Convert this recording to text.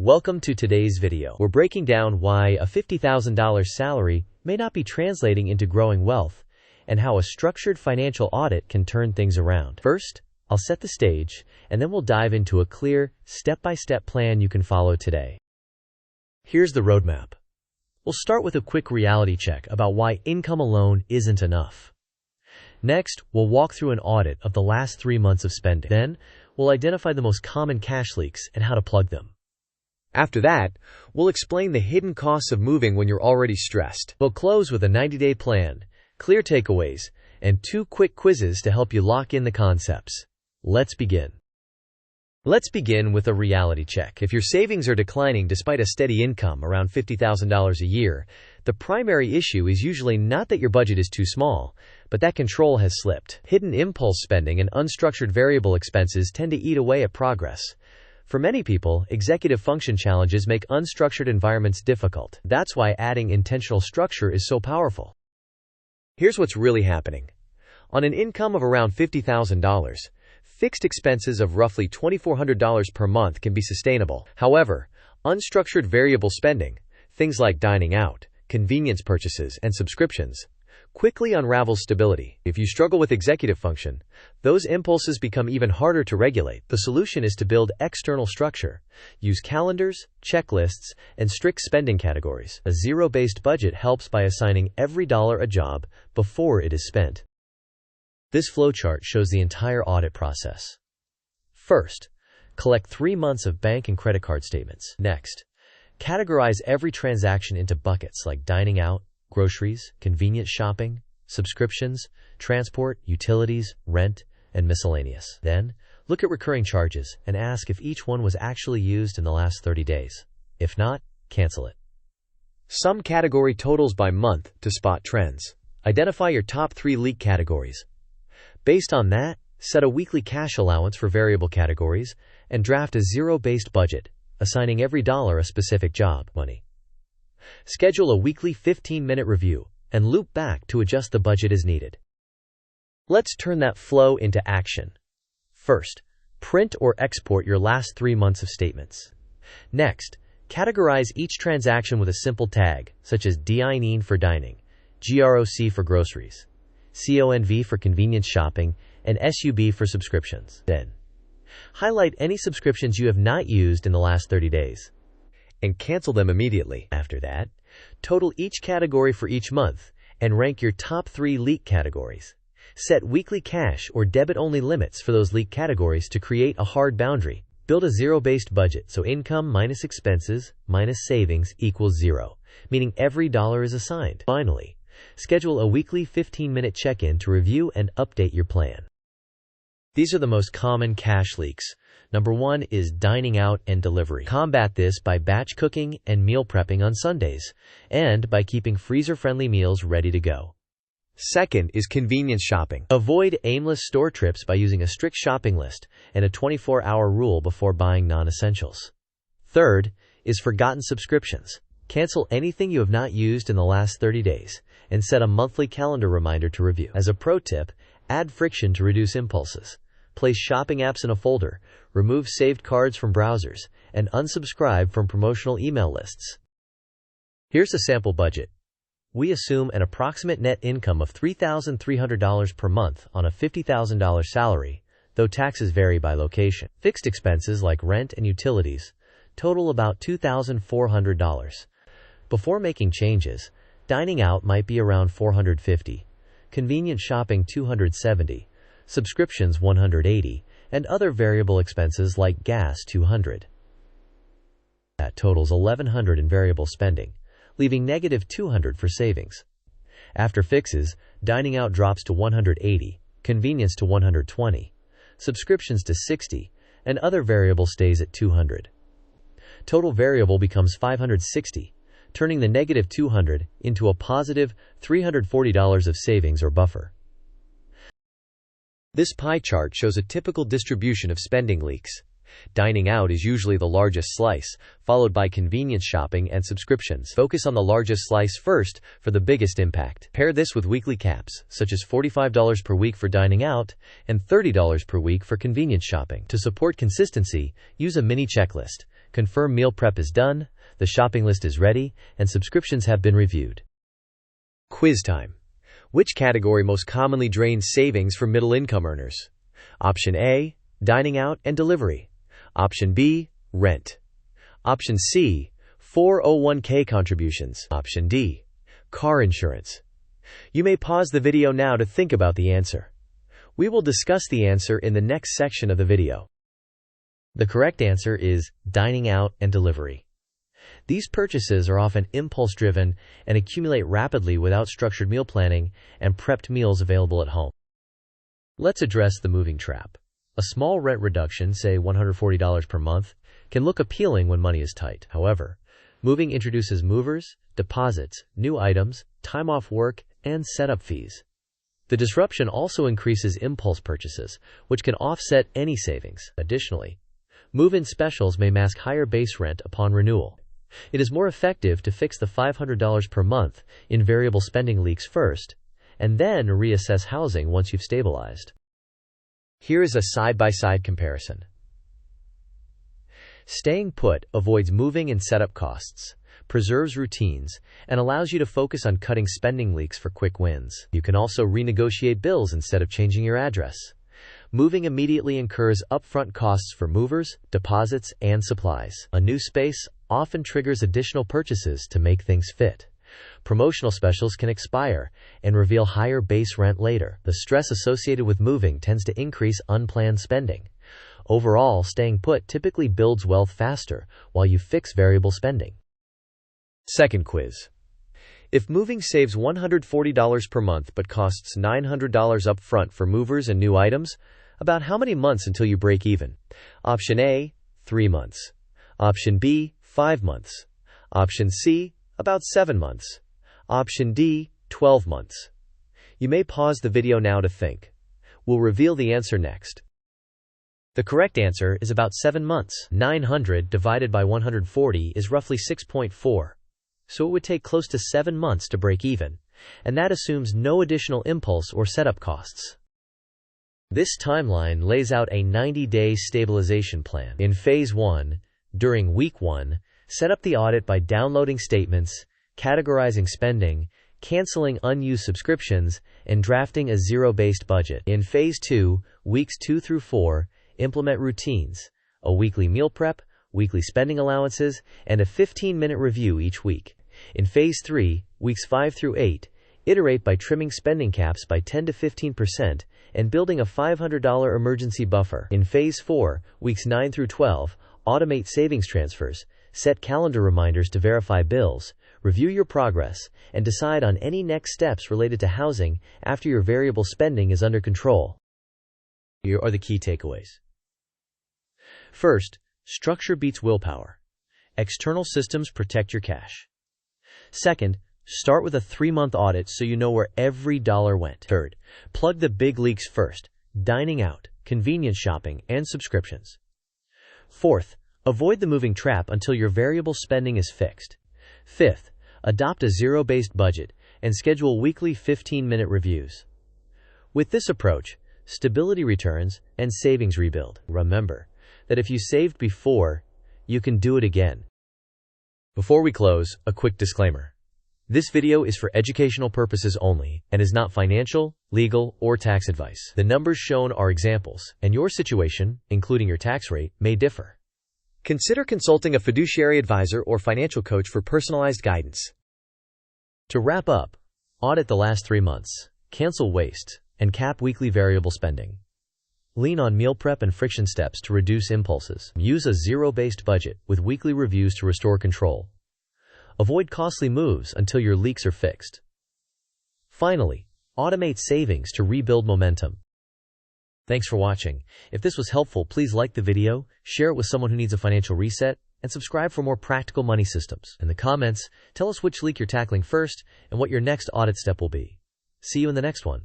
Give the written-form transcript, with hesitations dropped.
Welcome to today's video. We're breaking down why a $50,000 salary may not be translating into growing wealth and how a structured financial audit can turn things around. First, I'll set the stage, and then we'll dive into a clear, step-by-step plan you can follow today. Here's the roadmap. We'll start with a quick reality check about why income alone isn't enough. Next, we'll walk through an audit of the last 3 months of spending. Then, we'll identify the most common cash leaks and how to plug them. After that, we'll explain the hidden costs of moving when you're already stressed. We'll close with a 90-day plan, clear takeaways, and 2 quick quizzes to help you lock in the concepts. Let's begin. Let's begin with a reality check. If your savings are declining despite a steady income around $50,000 a year, the primary issue is usually not that your budget is too small, but that control has slipped. Hidden impulse spending and unstructured variable expenses tend to eat away at progress. For many people, executive function challenges make unstructured environments difficult. That's why adding intentional structure is so powerful. Here's what's really happening. On an income of around $50,000, fixed expenses of roughly $2,400 per month can be sustainable. However, unstructured variable spending, things like dining out, convenience purchases, and subscriptions, quickly unravels stability. If you struggle with executive function, those impulses become even harder to regulate. The solution is to build external structure. Use calendars, checklists, and strict spending categories. A zero-based budget helps by assigning every dollar a job before it is spent. This flowchart shows the entire audit process. First, collect 3 months of bank and credit card statements. Next, categorize every transaction into buckets like dining out, groceries, convenience shopping, subscriptions, transport, utilities, rent, and miscellaneous. Then, look at recurring charges and ask if each one was actually used in the last 30 days. If not, cancel it. Sum category totals by month to spot trends. Identify your top 3 leak categories. Based on that, set a weekly cash allowance for variable categories and draft a zero-based budget, assigning every dollar a specific job. Money. Schedule a weekly 15-minute review and loop back to adjust the budget as needed. Let's turn that flow into action. First, print or export your last 3 months of statements. Next, categorize each transaction with a simple tag, such as DINE for dining, GROC for groceries, CONV for convenience shopping, and SUB for subscriptions. Then, highlight any subscriptions you have not used in the last 30 days. And cancel them immediately. After that, total each category for each month and rank your top 3 leak categories. Set weekly cash or debit-only limits for those leak categories to create a hard boundary. Build a zero-based budget so income minus expenses minus savings equals 0, meaning every dollar is assigned. Finally, schedule a weekly 15-minute check-in to review and update your plan. These are the most common cash leaks. Number 1 is dining out and delivery. Combat this by batch cooking and meal prepping on Sundays, and by keeping freezer-friendly meals ready to go. Second is convenience shopping. Avoid aimless store trips by using a strict shopping list and a 24-hour rule before buying non-essentials. Third is forgotten subscriptions. Cancel anything you have not used in the last 30 days and set a monthly calendar reminder to review. As a pro tip, add friction to reduce impulses. Place shopping apps in a folder, remove saved cards from browsers, and unsubscribe from promotional email lists. Here's a sample budget. We assume an approximate net income of $3,300 per month on a $50,000 salary, though taxes vary by location. Fixed expenses like rent and utilities total about $2,400. Before making changes, dining out might be around $450, convenience shopping $270, subscriptions $180, and other variable expenses like gas $200. That totals $1,100 in variable spending, leaving negative $200 for savings. After fixes, dining out drops to $180, convenience to $120, subscriptions to $60, and other variable stays at $200. Total variable becomes $560, turning the negative $200 into a positive $340 of savings or buffer. This pie chart shows a typical distribution of spending leaks. Dining out is usually the largest slice, followed by convenience shopping and subscriptions. Focus on the largest slice first for the biggest impact. Pair this with weekly caps, such as $45 per week for dining out and $30 per week for convenience shopping. To support consistency, use a mini checklist. Confirm meal prep is done, the shopping list is ready, and subscriptions have been reviewed. Quiz time. Which category most commonly drains savings for middle-income earners? Option A, dining out and delivery. Option B, rent. Option C, 401k contributions. Option D, car insurance. You may pause the video now to think about the answer. We will discuss the answer in the next section of the video. The correct answer is dining out and delivery. These purchases are often impulse-driven and accumulate rapidly without structured meal planning and prepped meals available at home. Let's address the moving trap. A small rent reduction, say $140 per month, can look appealing when money is tight. However, moving introduces movers, deposits, new items, time off work, and setup fees. The disruption also increases impulse purchases, which can offset any savings. Additionally, move-in specials may mask higher base rent upon renewal. It is more effective to fix the $500 per month in variable spending leaks first, and then reassess housing once you've stabilized. Here is a side-by-side comparison. Staying put avoids moving and setup costs, preserves routines, and allows you to focus on cutting spending leaks for quick wins. You can also renegotiate bills instead of changing your address. Moving immediately incurs upfront costs for movers, deposits, and supplies. A new space often triggers additional purchases to make things fit. Promotional specials can expire and reveal higher base rent later. The stress associated with moving tends to increase unplanned spending. Overall, staying put typically builds wealth faster while you fix variable spending. Second quiz. If moving saves $140 per month but costs $900 up front for movers and new items, about how many months until you break even? Option A, 3 months. Option B, 5 months. Option C, about 7 months. Option D, 12 months. You may pause the video now to think. We'll reveal the answer next. The correct answer is about 7 months. 900 divided by 140 is roughly 6.4. So it would take close to 7 months to break even, and that assumes no additional impulse or setup costs. This timeline lays out a 90-day stabilization plan. In Phase 1, during Week 1, set up the audit by downloading statements, categorizing spending, canceling unused subscriptions, and drafting a zero-based budget. In Phase 2, Weeks 2 through 4, implement routines, a weekly meal prep, weekly spending allowances, and a 15-minute review each week. In Phase 3, Weeks 5 through 8, iterate by trimming spending caps by 10 to 15% and building a $500 emergency buffer. In Phase 4, Weeks 9 through 12, automate savings transfers, set calendar reminders to verify bills, review your progress, and decide on any next steps related to housing after your variable spending is under control. Here are the key takeaways. First, structure beats willpower. External systems protect your cash. Second, start with a 3-month audit so you know where every dollar went. Third, plug the big leaks first: dining out, convenience shopping, and subscriptions. Fourth, avoid the moving trap until your variable spending is fixed. Fifth, adopt a zero-based budget and schedule weekly 15-minute reviews. With this approach, stability returns and savings rebuild. Remember that if you saved before, you can do it again. Before we close, a quick disclaimer. This video is for educational purposes only and is not financial, legal, or tax advice. The numbers shown are examples, and your situation, including your tax rate, may differ. Consider consulting a fiduciary advisor or financial coach for personalized guidance. To wrap up, audit the last 3 months, cancel waste, and cap weekly variable spending. Lean on meal prep and friction steps to reduce impulses. Use a zero-based budget with weekly reviews to restore control. Avoid costly moves until your leaks are fixed. Finally, automate savings to rebuild momentum. Thanks for watching. If this was helpful, please like the video, share it with someone who needs a financial reset, and subscribe for more practical money systems. In the comments, tell us which leak you're tackling first and what your next audit step will be. See you in the next one.